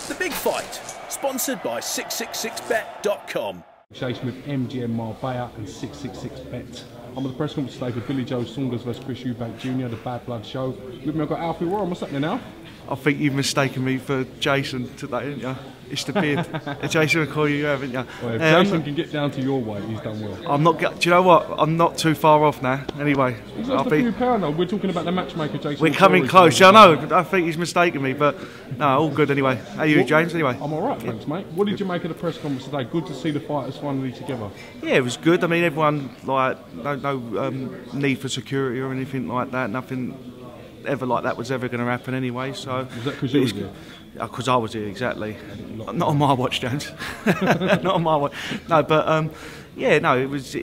The Big Fight, sponsored by 666bet.com. Jason with MGM Marbella and 666bet. I'm at the press conference today for Billy Joe Saunders vs Chris Eubank Jr., the Bad Blood show. With me I've got Alfie. What's happening now? I think you've mistaken me for Jason today, haven't you? It's the beard. Jason will call you, haven't you? Well, if Jason can get down to your weight, he's done well. I'm not. Do you know what? I'm not too far off now. Anyway, he's lost a few pounds though. We're talking about the matchmaker, Jason. We're coming close. I know. I think he's mistaken me, but no, all good anyway. How are you, James? Anyway, I'm all right, thanks, mate. What did you make of the press conference today? Good to see the fighters finally together. Yeah, it was good. I mean, everyone no need for security or anything like that. Nothing ever like that was ever going to happen anyway. So was that because you were here? Because I was here, exactly. Not on my watch, James. Not on my watch. No, but yeah, no, it was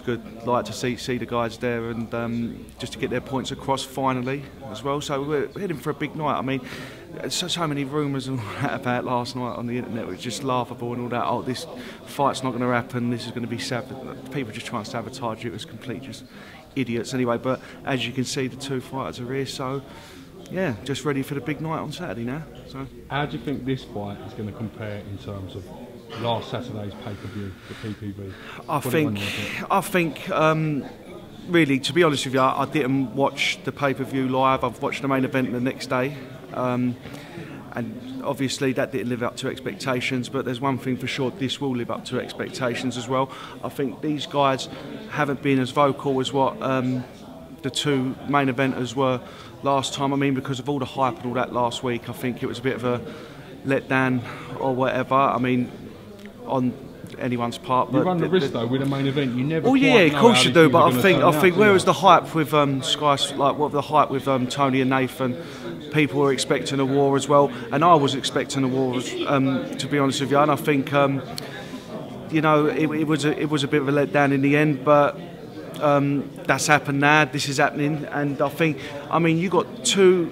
good. Like to see the guys there and just to get their points across finally as well. So we're heading for a big night. I mean, so many rumours and all that about last night on the internet. It was just laughable and all that. Oh, this fight's not going to happen. This is going to be people just trying to sabotage it. It was complete just idiots anyway. But as you can see, the two fighters are here. So yeah, just ready for the big night on Saturday now. So, how do you think this fight is going to compare in terms of last Saturday's pay-per-view, the PPV? I think, really, to be honest with you, I didn't watch the pay-per-view live. I've watched the main event the next day, and obviously that didn't live up to expectations. But there's one thing for sure: this will live up to expectations as well. I think these guys haven't been as vocal as what the two main eventers were last time. I mean, because of all the hype and all that last week, I think it was a bit of a letdown or whatever. I mean, on anyone's part. You run the risk though with a main event. You never. Oh yeah, of course you do. But I think where was the hype with Sky? Like what the hype with Tony and Nathan? People were expecting a war as well, and I was expecting a war. To be honest with you, and I think you know it was a bit of a letdown in the end, but. That's happened now. This is happening, and I mean, you got two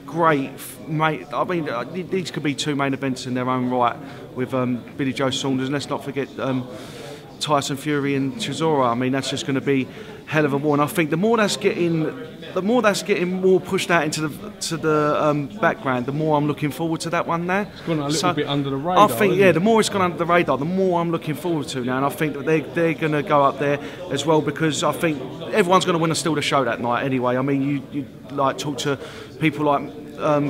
great these could be two main events in their own right with Billy Joe Saunders, and let's not forget Tyson Fury and Chisora. I mean, that's just going to be hell of a war. And I think the more that's getting more pushed out into the background, the more I'm looking forward to that one now. It's gone a little bit under the radar. I think the more it's gone under the radar, the more I'm looking forward to now. And I think that they're going to go up there as well, because I think everyone's going to want to steal the show that night anyway. I mean, you like talk to people like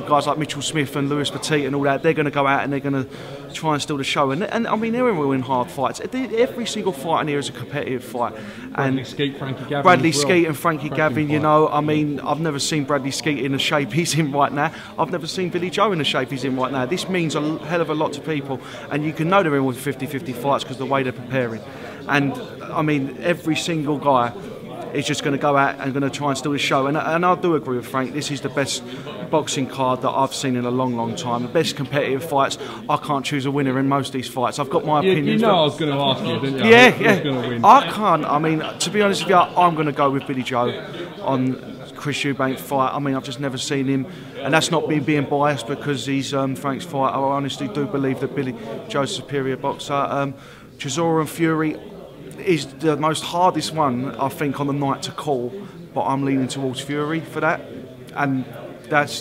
guys like Mitchell Smith and Lewis Petit and all that. They're going to go out and they're going to try and steal the show. And I mean, they're all in hard fights. Every single fight in here is a competitive fight. Bradley Skeet, Frankie Gavin. Bradley Skeet and Frankie Gavin. You know, I mean, I've never seen Bradley Skeet in the shape he's in right now. I've never seen Billy Joe in the shape he's in right now. This means a hell of a lot to people, and you can know they're in with 50-50 fights because the way they're preparing. And I mean, every single guy is just going to go out and going to try and steal the show. And I do agree with Frank. This is the best boxing card that I've seen in a long, long time. The best competitive fights. I can't choose a winner in most of these fights. I've got my opinions. You know I was going to ask you, didn't you? Yeah. Who's going to win? I can't. I mean, to be honest with you, I'm going to go with Billy Joe on Chris Eubank fight. I mean, I've just never seen him, and that's not me being biased because he's Frank's fight. I honestly do believe that Billy Joe's a superior boxer. Chisora and Fury is the most hardest one, I think, on the night to call, but I'm leaning towards Fury for that, and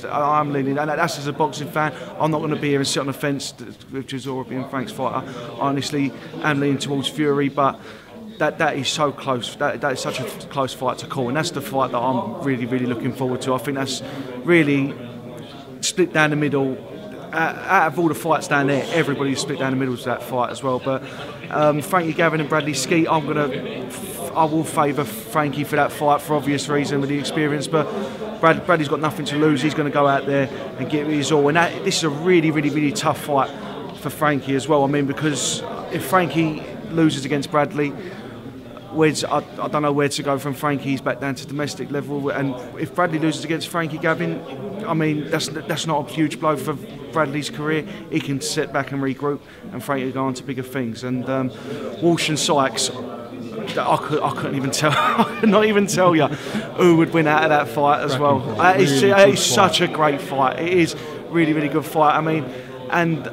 I'm leaning, and that's as a boxing fan. I'm not going to be here and sit on the fence with Chisora being Frank's fighter. I honestly am leaning towards Fury, but that is so close. That is such a close fight to call, and that's the fight that I'm really, really looking forward to. I think that's really split down the middle. Out of all the fights down there, everybody's split down the middle to that fight as well. But Frankie Gavin and Bradley Skeet, I will favour Frankie for that fight for obvious reason with the experience. But Bradley's got nothing to lose. He's going to go out there and give it his all. And this is a really, really, really tough fight for Frankie as well. I mean, because if Frankie loses against Bradley, I don't know where to go from Frankie. He's back down to domestic level, and if Bradley loses against Frankie Gavin, I mean that's not a huge blow for Bradley's career. He can sit back and regroup, and Frankie will go on to bigger things. And Walsh and Sykes, I couldn't even tell. I could not even tell you who would win out of that fight as well. It's such a great fight. It is really, really good fight. I mean, and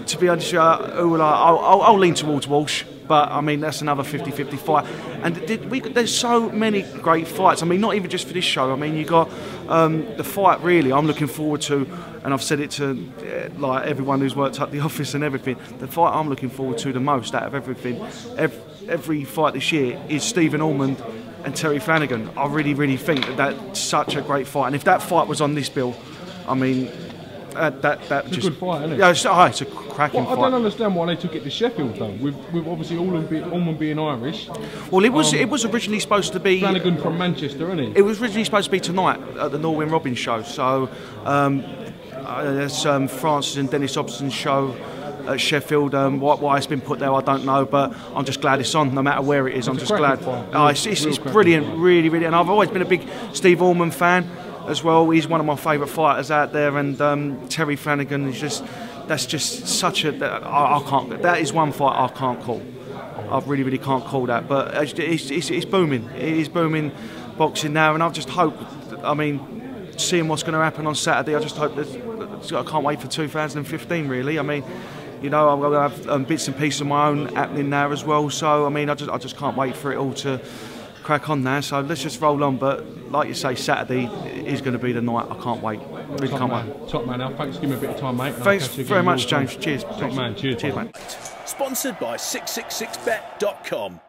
to be honest, I'll lean towards Walsh. But I mean, that's another 50-50 fight. And there's so many great fights. I mean, not even just for this show. I mean, you got the fight really I'm looking forward to, and I've said it to like everyone who's worked at the office and everything. The fight I'm looking forward to the most out of everything, every fight this year, is Stephen Ormond and Terry Flanagan. I really think that's such a great fight. And if that fight was on this bill, I mean, it's a good fight, isn't it? Yeah, it's a cracking fight. I don't understand why they took it to Sheffield though. With obviously Ormond being Irish. Well, it was originally supposed to be Flanagan from Manchester, isn't he? It was originally supposed to be tonight at the Norwin Robbins show. So there's Francis and Dennis Hobson's show at Sheffield. Why it's been put there, I don't know, but I'm just glad it's on, no matter where it is. I'm just glad. It's brilliant, really. And I've always been a big Steve Ormond fan as well. He's one of my favourite fighters out there, and Terry Flanagan is that's just such a. I can't. That is one fight I can't call. I really can't call that. But it's booming. It is booming boxing now, and I just hope. I mean, seeing what's going to happen on Saturday, I just hope that I can't wait for 2015. Really, I mean. You know, I'm going to have bits and pieces of my own happening now as well. So, I mean, I just can't wait for it all to crack on now. So let's just roll on. But like you say, Saturday is going to be the night. I can't wait. Really can't wait. Top man. Now, thanks for giving me a bit of time, mate. Thanks very much, James. Cheers. Top man. Cheers, mate. Sponsored by 666bet.com.